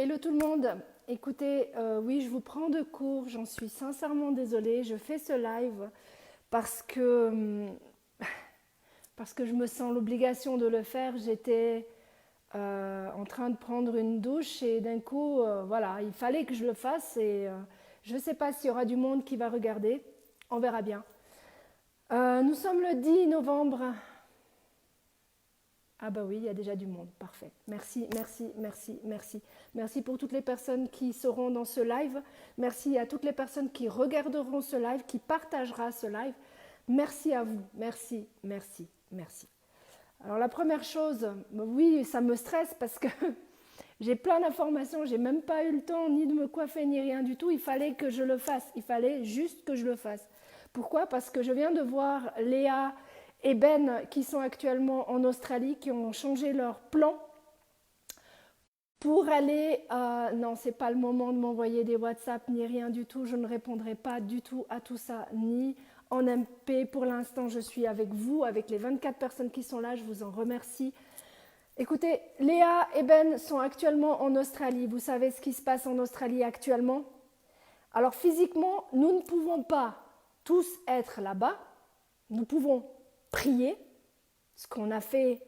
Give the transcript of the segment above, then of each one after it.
Hello tout le monde, écoutez, oui je vous prends de court, j'en suis sincèrement désolée, je fais ce live parce que, parce que je me sens l'obligation de le faire. J'étais en train de prendre une douche et d'un coup, voilà, il fallait que je le fasse et je ne sais pas s'il y aura du monde qui va regarder, on verra bien. Nous sommes le 10 novembre. Ah bah oui, il y a déjà du monde, parfait. Merci, merci, merci, merci. Merci pour toutes les personnes qui seront dans ce live. Merci à toutes les personnes qui regarderont ce live, qui partagera ce live. Merci à vous, merci, merci, merci. Alors la première chose, oui, ça me stresse parce que j'ai plein d'informations, j'ai même pas eu le temps ni de me coiffer ni rien du tout. Il fallait que je le fasse, il fallait juste que je le fasse. Pourquoi? Parce que je viens de voir Léa et Ben qui sont actuellement en Australie, qui ont changé leur plan pour aller... non, c'est pas le moment de m'envoyer des WhatsApp ni rien du tout. Je ne répondrai pas du tout à tout ça, ni en MP. Pour l'instant, je suis avec vous, avec les 24 personnes qui sont là. Je vous en remercie. Écoutez, Léa et Ben sont actuellement en Australie. Vous savez ce qui se passe en Australie actuellement? Alors physiquement, nous ne pouvons pas tous être là-bas. Nous pouvons prier, ce qu'on a fait,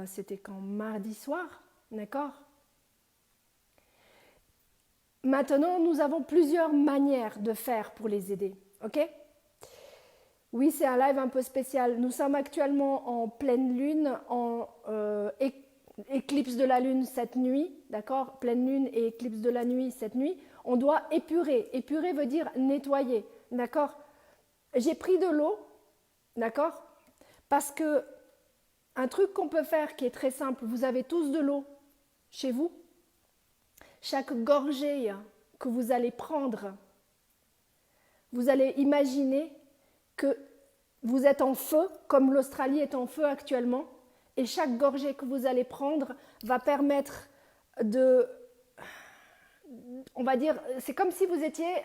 c'était quand mardi soir, d'accord? Maintenant, nous avons plusieurs manières de faire pour les aider, ok? Oui, c'est un live un peu spécial. Nous sommes actuellement en pleine lune, en éclipse de la lune cette nuit, d'accord? Pleine lune et éclipse de la nuit cette nuit. On doit épurer. Épurer veut dire nettoyer, d'accord? J'ai pris de l'eau, d'accord? Parce que un truc qu'on peut faire qui est très simple, vous avez tous de l'eau chez vous. Chaque gorgée que vous allez prendre, vous allez imaginer que vous êtes en feu, comme l'Australie est en feu actuellement, et chaque gorgée que vous allez prendre va permettre de, on va dire, c'est comme si vous étiez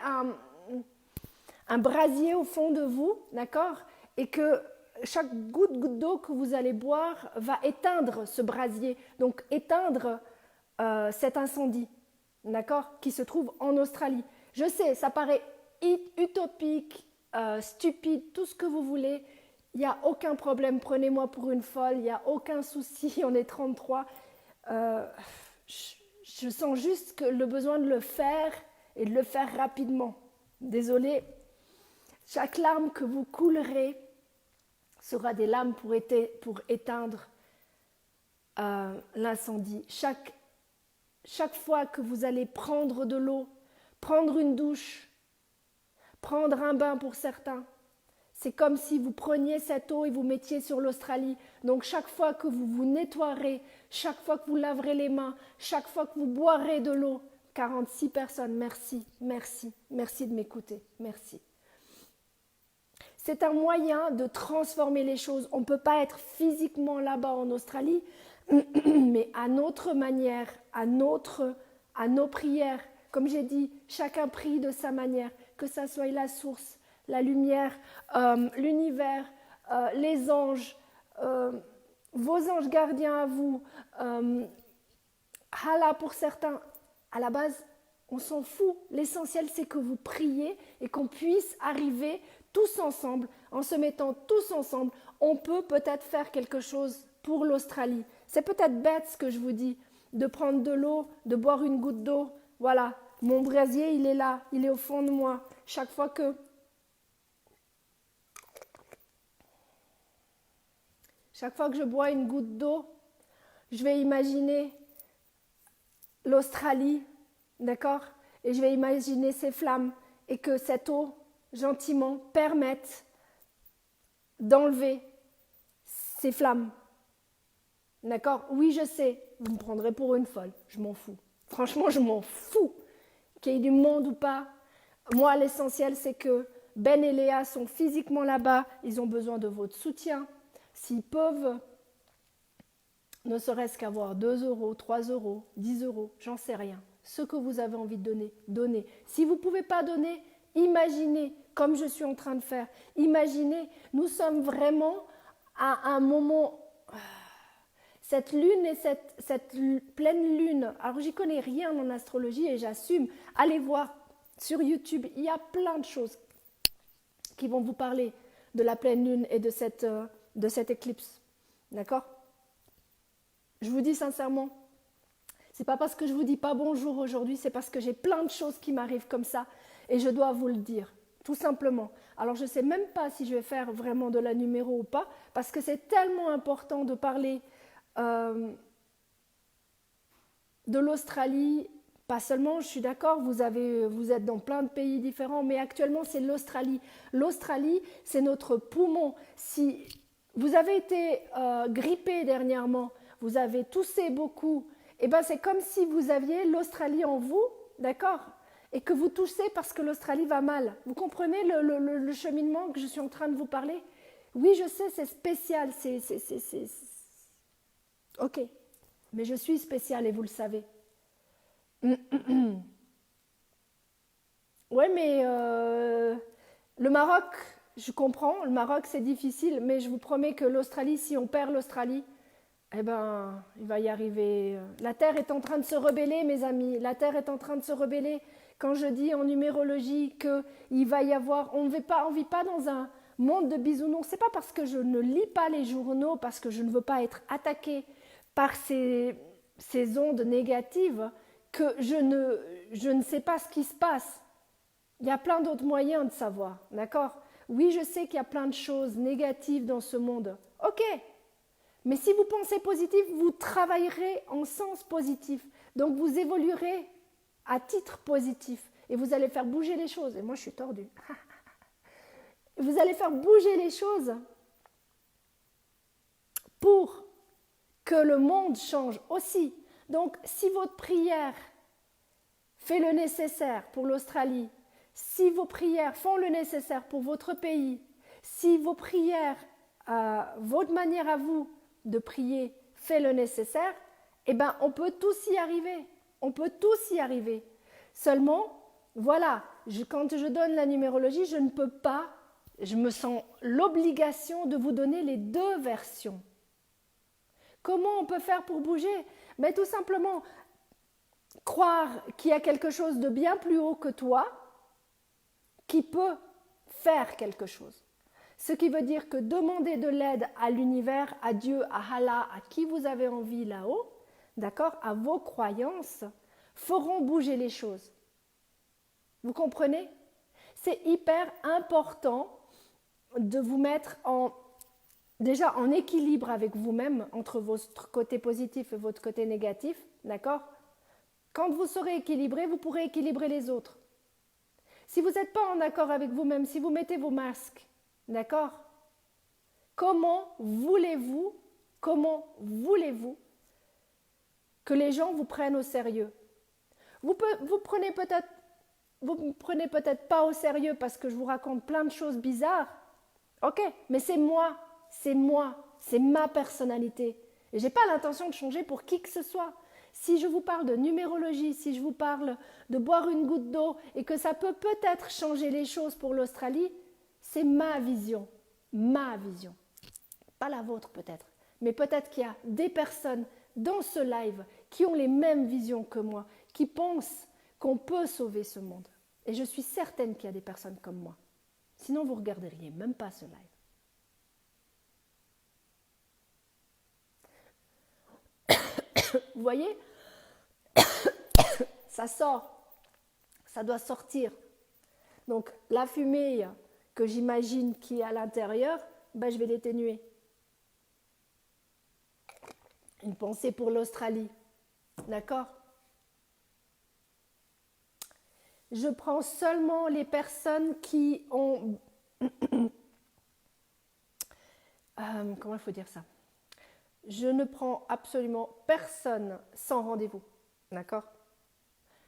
un brasier au fond de vous, d'accord? Et que chaque goutte d'eau que vous allez boire va éteindre ce brasier, donc éteindre cet incendie, d'accord? Qui se trouve en Australie. Je sais, ça paraît utopique, stupide, tout ce que vous voulez. Il n'y a aucun problème, prenez-moi pour une folle, il n'y a aucun souci, on est 33. Je sens juste que le besoin de le faire et de le faire rapidement. Désolée, chaque larme que vous coulerez sera des larmes pour éteindre l'incendie. Chaque fois que vous allez prendre de l'eau, prendre une douche, prendre un bain pour certains, c'est comme si vous preniez cette eau et vous mettiez sur l'Australie. Donc chaque fois que vous vous nettoierez, chaque fois que vous laverez les mains, chaque fois que vous boirez de l'eau, 46 personnes, merci, merci, merci de m'écouter, merci. C'est un moyen de transformer les choses. On ne peut pas être physiquement là-bas en Australie, mais à notre manière, à nos prières. Comme j'ai dit, chacun prie de sa manière, que ça soit la source, la lumière, l'univers, les anges, vos anges gardiens à vous, Allah pour certains. À la base, on s'en fout. L'essentiel, c'est que vous priez et qu'on puisse arriver tous ensemble, en se mettant tous ensemble. On peut peut-être faire quelque chose pour l'Australie. C'est peut-être bête ce que je vous dis, de prendre de l'eau, de boire une goutte d'eau. Voilà, mon brasier, il est là, il est au fond de moi. Chaque fois que je bois une goutte d'eau, je vais imaginer l'Australie, d'accord? Et je vais imaginer ces flammes et que cette eau, gentiment, permette d'enlever ces flammes. D'accord? Oui, je sais, vous me prendrez pour une folle, je m'en fous. Franchement, je m'en fous qu'il y ait du monde ou pas. Moi, l'essentiel, c'est que Ben et Léa sont physiquement là-bas, ils ont besoin de votre soutien. S'ils peuvent, ne serait-ce qu'avoir 2 euros, 3 euros, 10 euros, j'en sais rien. Ce que vous avez envie de donner, donnez. Si vous ne pouvez pas donner, imaginez, comme je suis en train de faire, imaginez, nous sommes vraiment à un moment... Cette lune et pleine lune, alors j'y connais rien en astrologie et j'assume, allez voir sur YouTube, il y a plein de choses qui vont vous parler de la pleine lune et de cette éclipse. D'accord? Je vous dis sincèrement, c'est pas parce que je vous dis pas bonjour aujourd'hui, c'est parce que j'ai plein de choses qui m'arrivent comme ça et je dois vous le dire, tout simplement. Alors je sais même pas si je vais faire vraiment de la numéro ou pas, parce que c'est tellement important de parler de l'Australie. Pas seulement, je suis d'accord, vous êtes dans plein de pays différents, mais actuellement c'est l'Australie. L'Australie, c'est notre poumon. Si vous avez été grippé dernièrement, vous avez toussé beaucoup, et ben c'est comme si vous aviez l'Australie en vous, d'accord? Et que vous toussez parce que l'Australie va mal. Vous comprenez le cheminement que je suis en train de vous parler? Oui, je sais, c'est spécial, Ok, mais je suis spéciale et vous le savez. Ouais, mais le Maroc, je comprends, le Maroc c'est difficile, mais je vous promets que l'Australie, si on perd l'Australie, eh ben, il va y arriver. La Terre est en train de se rebeller, mes amis. La Terre est en train de se rebeller. Quand je dis en numérologie qu'il va y avoir, on ne vit pas dans un monde de bisounours. C'est pas parce que je ne lis pas les journaux, parce que je ne veux pas être attaquée par ces ondes négatives, que je ne sais pas ce qui se passe. Il y a plein d'autres moyens de savoir, d'accord? Oui, je sais qu'il y a plein de choses négatives dans ce monde. Ok, mais si vous pensez positif, vous travaillerez en sens positif. Donc vous évoluerez à titre positif et vous allez faire bouger les choses. Et moi, je suis tordue. Vous allez faire bouger les choses pour que le monde change aussi. Donc, si votre prière fait le nécessaire pour l'Australie, si vos prières font le nécessaire pour votre pays, si vos prières, votre manière à vous de prier fait le nécessaire, eh bien, on peut tous y arriver. On peut tous y arriver. Seulement, voilà, quand je donne la numérologie, je ne peux pas, je me sens l'obligation de vous donner les deux versions. Comment on peut faire pour bouger? Mais tout simplement, croire qu'il y a quelque chose de bien plus haut que toi qui peut faire quelque chose. Ce qui veut dire que demander de l'aide à l'univers, à Dieu, à Allah, à qui vous avez envie là-haut, d'accord, à vos croyances, feront bouger les choses. Vous comprenez? C'est hyper important de vous mettre déjà en équilibre avec vous-même entre votre côté positif et votre côté négatif, d'accord? Quand vous serez équilibré, vous pourrez équilibrer les autres. Si vous n'êtes pas en accord avec vous-même, si vous mettez vos masques, d'accord? Comment voulez-vous que les gens vous prennent au sérieux? Vous me prenez peut-être pas au sérieux parce que je vous raconte plein de choses bizarres. Ok, mais c'est moi, c'est ma personnalité. Et je n'ai pas l'intention de changer pour qui que ce soit. Si je vous parle de numérologie, si je vous parle de boire une goutte d'eau et que ça peut peut-être changer les choses pour l'Australie, c'est ma vision. Pas la vôtre peut-être, mais peut-être qu'il y a des personnes dans ce live qui ont les mêmes visions que moi, qui pensent qu'on peut sauver ce monde. Et je suis certaine qu'il y a des personnes comme moi. Sinon, vous ne regarderiez même pas ce live. Vous voyez? Ça sort. Ça doit sortir. Donc, la fumée que j'imagine qui est à l'intérieur, ben, je vais l'éténuer. Une pensée pour l'Australie. D'accord? Je prends seulement les personnes qui ont... comment il faut dire ça? Je ne prends absolument personne sans rendez-vous. D'accord?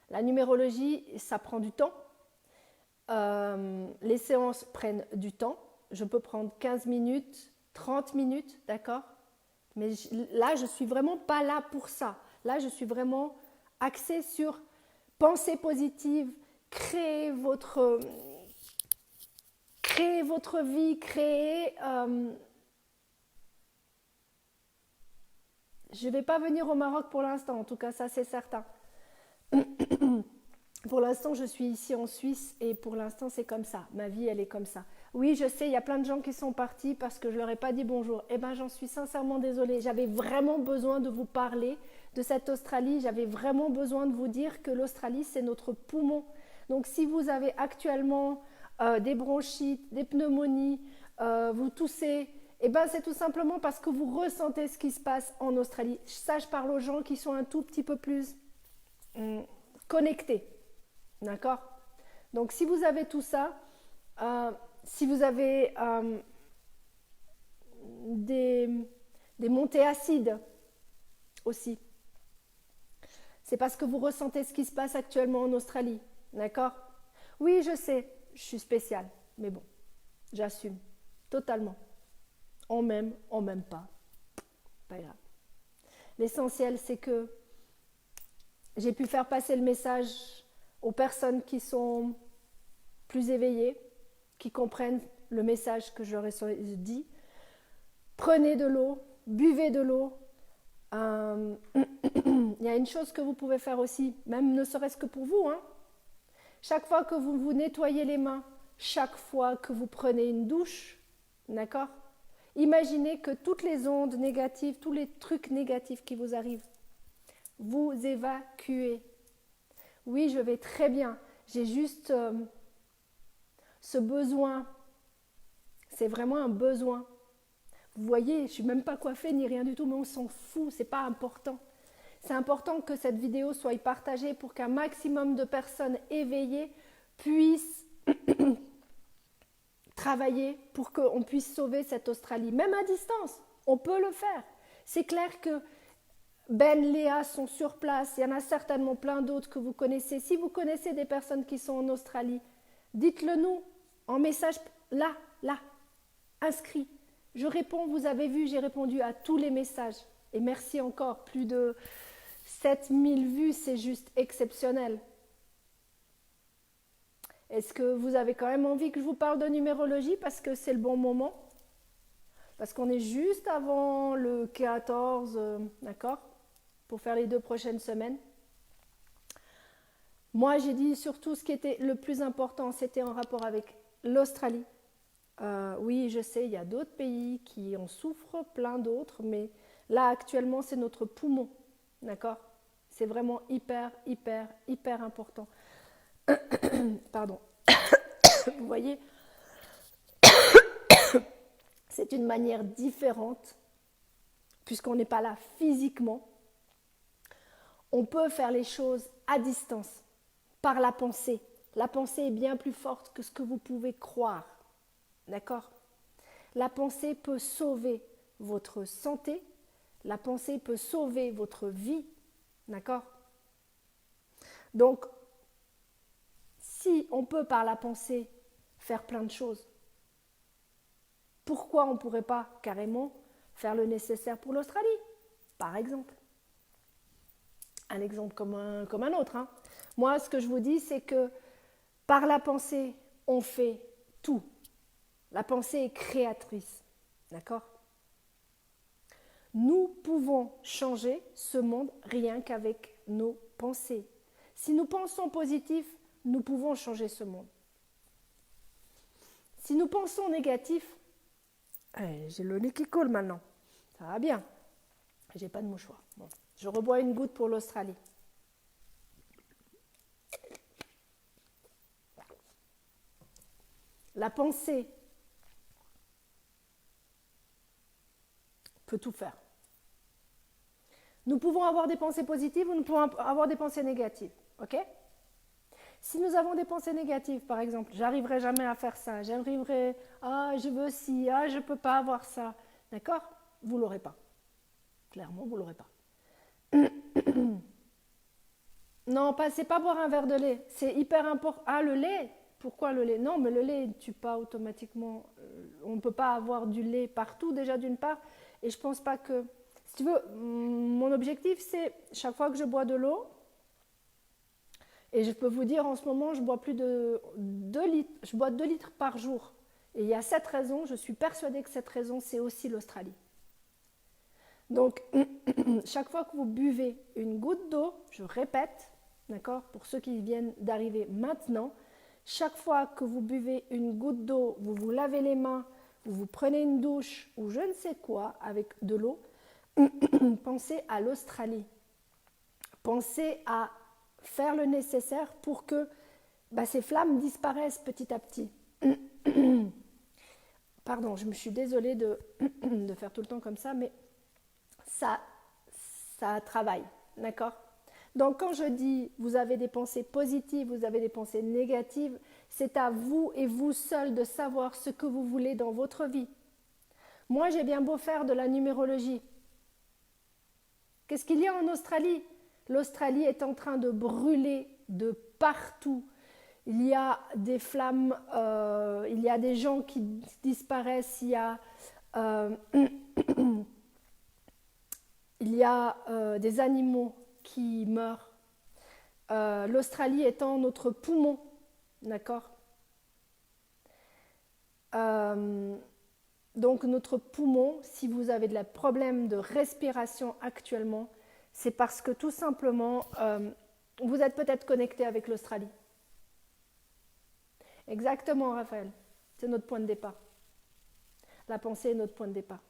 La numérologie, ça prend du temps. Les séances prennent du temps. Je peux prendre 15 minutes, 30 minutes, d'accord? Mais là, je ne suis vraiment pas là pour ça. Là, je suis vraiment axée sur pensée positive, créer votre vie, Je ne vais pas venir au Maroc pour l'instant, en tout cas, ça c'est certain. Pour l'instant, je suis ici en Suisse et pour l'instant, c'est comme ça. Ma vie, elle est comme ça. Oui, je sais, il y a plein de gens qui sont partis parce que je leur ai pas dit bonjour. Eh bien, j'en suis sincèrement désolée. J'avais vraiment besoin de vous parler de cette Australie. J'avais vraiment besoin de vous dire que l'Australie, c'est notre poumon. Donc, si vous avez actuellement des bronchites, des pneumonies, vous toussez, eh ben, c'est tout simplement parce que vous ressentez ce qui se passe en Australie. Ça, je parle aux gens qui sont un tout petit peu plus connectés. D'accord? Donc, si vous avez tout ça, si vous avez des montées acides aussi, c'est parce que vous ressentez ce qui se passe actuellement en Australie. D'accord? Oui, je sais, je suis spéciale, mais bon, j'assume totalement. On m'aime pas. Pas grave. L'essentiel, c'est que j'ai pu faire passer le message aux personnes qui sont plus éveillées, qui comprennent le message que je leur ai dit. Prenez de l'eau, buvez de l'eau. Il y a une chose que vous pouvez faire aussi, même ne serait-ce que pour vous. Chaque fois que vous vous nettoyez les mains, chaque fois que vous prenez une douche, d'accord? Imaginez que toutes les ondes négatives, tous les trucs négatifs qui vous arrivent, vous évacuez. Oui, je vais très bien. J'ai juste ce besoin. C'est vraiment un besoin. Vous voyez, je ne suis même pas coiffée ni rien du tout, mais on s'en fout, c'est pas important. C'est important que cette vidéo soit partagée pour qu'un maximum de personnes éveillées puissent travailler pour qu'on puisse sauver cette Australie. Même à distance, on peut le faire. C'est clair que Ben, Léa sont sur place, il y en a certainement plein d'autres que vous connaissez. Si vous connaissez des personnes qui sont en Australie, dites-le nous en message là, inscrit. Je réponds, vous avez vu, j'ai répondu à tous les messages. Et merci encore, plus de 7000 vues, c'est juste exceptionnel. Est-ce que vous avez quand même envie que je vous parle de numérologie parce que c'est le bon moment? Parce qu'on est juste avant le 14, d'accord? Pour faire les 2 prochaines semaines. Moi, j'ai dit surtout ce qui était le plus important, c'était en rapport avec l'Australie. Oui, je sais, il y a d'autres pays qui en souffrent, plein d'autres, mais là, actuellement, c'est notre poumon, d'accord? C'est vraiment hyper important. Pardon. Vous voyez, c'est une manière différente, puisqu'on n'est pas là physiquement. On peut faire les choses à distance, par la pensée. La pensée est bien plus forte que ce que vous pouvez croire. D'accord? La pensée peut sauver votre santé. La pensée peut sauver votre vie. D'accord? Donc, si on peut par la pensée faire plein de choses, pourquoi on ne pourrait pas carrément faire le nécessaire pour l'Australie, par exemple? Un exemple comme un autre. Moi, ce que je vous dis, c'est que par la pensée, on fait tout. La pensée est créatrice. D'accord? Nous pouvons changer ce monde rien qu'avec nos pensées. Si nous pensons positif, nous pouvons changer ce monde. Si nous pensons négatif, j'ai le nez qui coule maintenant. Ça va bien. J'ai pas de mouchoir. Bon. Je rebois une goutte pour l'Australie. La pensée peut tout faire. Nous pouvons avoir des pensées positives ou nous pouvons avoir des pensées négatives. Ok? Si nous avons des pensées négatives, par exemple, j'arriverai jamais à faire ça, j'arriverai, je veux ci, je peux pas avoir ça, d'accord? Vous l'aurez pas. Clairement, vous l'aurez pas. Non, c'est pas boire un verre de lait, c'est hyper important. Ah, le lait? Pourquoi le lait? Non, mais le lait ne tue pas automatiquement. On ne peut pas avoir du lait partout déjà d'une part, et je pense pas que... Si tu veux, mon objectif c'est chaque fois que je bois de l'eau, et je peux vous dire en ce moment je bois plus de 2 litres, je bois 2 litres par jour. Et il y a cette raison, je suis persuadée que cette raison c'est aussi l'Australie. Donc, chaque fois que vous buvez une goutte d'eau, je répète, d'accord, pour ceux qui viennent d'arriver maintenant, chaque fois que vous buvez une goutte d'eau, vous vous lavez les mains, vous prenez une douche ou je ne sais quoi avec de l'eau, pensez à l'Australie. Pensez à faire le nécessaire pour que ces flammes disparaissent petit à petit. Pardon, je me suis désolée de faire tout le temps comme ça, mais ça travaille, d'accord? Donc quand je dis vous avez des pensées positives, vous avez des pensées négatives, c'est à vous et vous seul de savoir ce que vous voulez dans votre vie. Moi, j'ai bien beau faire de la numérologie. Qu'est-ce qu'il y a en Australie? L'Australie est en train de brûler de partout. Il y a des flammes, il y a des gens qui disparaissent, il y a des animaux qui meurent. L'Australie étant notre poumon, d'accord? Donc notre poumon, si vous avez des problèmes de respiration actuellement, c'est parce que tout simplement, vous êtes peut-être connecté avec l'Australie. Exactement, Raphaël. C'est notre point de départ. La pensée est notre point de départ.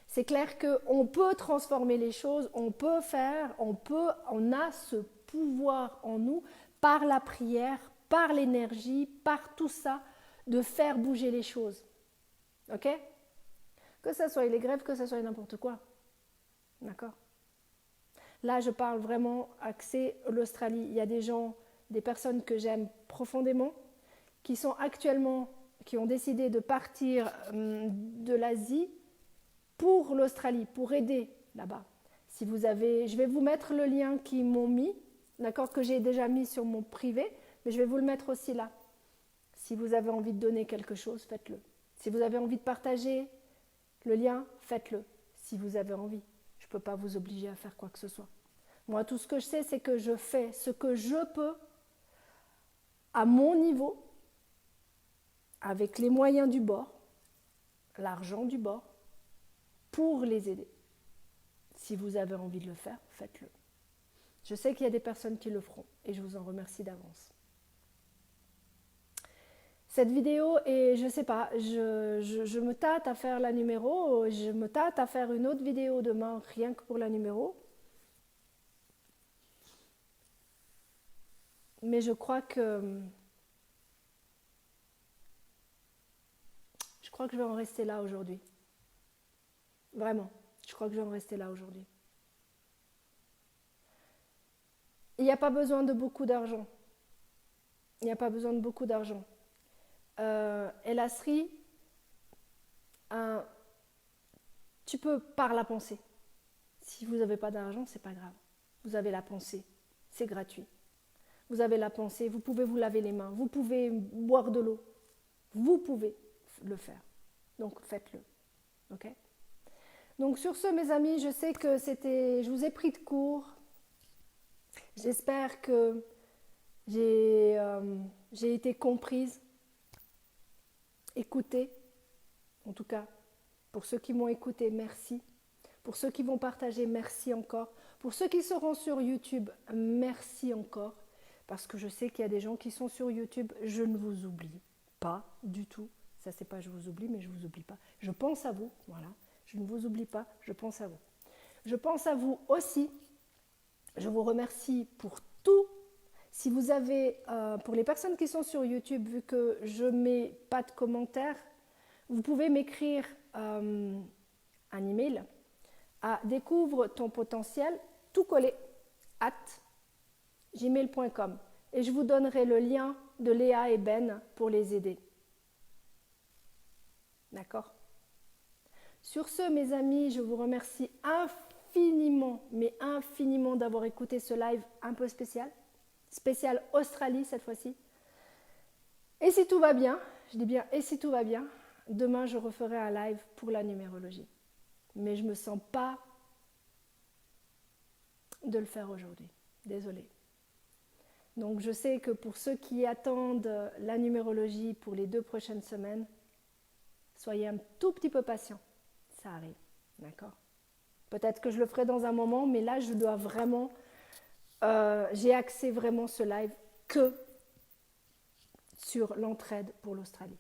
C'est clair qu'on peut transformer les choses, on peut faire, on a ce pouvoir en nous, par la prière, par l'énergie, par tout ça, de faire bouger les choses. Ok? Que ce soit les grèves, que ce soit n'importe quoi. D'accord? Là, je parle vraiment axé l'Australie. Il y a des gens, des personnes que j'aime profondément, qui sont actuellement, qui ont décidé de partir de l'Asie pour l'Australie, pour aider là-bas. Si vous avez, je vais vous mettre le lien qu'ils m'ont mis, d'accord, que j'ai déjà mis sur mon privé, mais je vais vous le mettre aussi là. Si vous avez envie de donner quelque chose, faites-le. Si vous avez envie de partager le lien, faites-le. Si vous avez envie. Je ne peux pas vous obliger à faire quoi que ce soit. Moi, tout ce que je sais, c'est que je fais ce que je peux à mon niveau, avec les moyens du bord, l'argent du bord, pour les aider. Si vous avez envie de le faire, faites-le. Je sais qu'il y a des personnes qui le feront et je vous en remercie d'avance. Cette vidéo, et je ne sais pas, je me tâte à faire la numéro, je me tâte à faire une autre vidéo demain, rien que pour la numéro. Mais je crois que je vais en rester là aujourd'hui. Vraiment, je crois que je vais en rester là aujourd'hui. Il n'y a pas besoin de beaucoup d'argent. Il n'y a pas besoin de beaucoup d'argent. Elasri, tu peux par la pensée. Si vous n'avez pas d'argent, c'est pas grave. Vous avez la pensée, c'est gratuit. Vous avez la pensée, vous pouvez vous laver les mains, vous pouvez boire de l'eau. Vous pouvez le faire. Donc faites-le. Ok? Donc sur ce, mes amis, je sais que je vous ai pris de court. J'espère que j'ai été comprise, écoutée. En tout cas, pour ceux qui m'ont écouté, merci. Pour ceux qui vont partager, merci encore. Pour ceux qui seront sur YouTube, merci encore. Parce que je sais qu'il y a des gens qui sont sur YouTube, je ne vous oublie pas du tout. Ça, c'est pas je vous oublie, mais je ne vous oublie pas. Je pense à vous, voilà. Je ne vous oublie pas, je pense à vous. Je pense à vous aussi. Je vous remercie pour tout. Si vous avez, pour les personnes qui sont sur YouTube, vu que je ne mets pas de commentaires, vous pouvez m'écrire un email à découvre ton potentiel, tout collé, @gmail.com. Et je vous donnerai le lien de Léa et Ben pour les aider. D'accord? Sur ce, mes amis, je vous remercie infiniment, mais infiniment d'avoir écouté ce live un peu spécial. Spécial Australie cette fois-ci. Et si tout va bien, je dis bien et si tout va bien, demain je referai un live pour la numérologie. Mais je ne me sens pas de le faire aujourd'hui. Désolée. Donc je sais que pour ceux qui attendent la numérologie pour les 2 prochaines semaines, soyez un tout petit peu patients. Ça arrive. D'accord? Peut-être que je le ferai dans un moment, mais là, je dois vraiment... j'ai axé vraiment ce live que sur l'entraide pour l'Australie.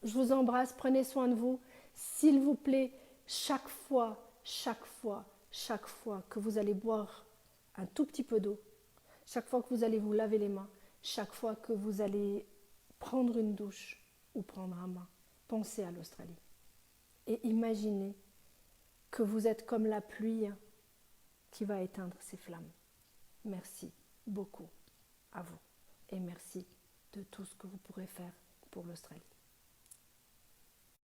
Je vous embrasse, prenez soin de vous. S'il vous plaît, chaque fois que vous allez boire un tout petit peu d'eau, chaque fois que vous allez vous laver les mains, chaque fois que vous allez prendre une douche ou prendre un bain, pensez à l'Australie. Et imaginez que vous êtes comme la pluie qui va éteindre ces flammes. Merci beaucoup à vous et merci de tout ce que vous pourrez faire pour l'Australie.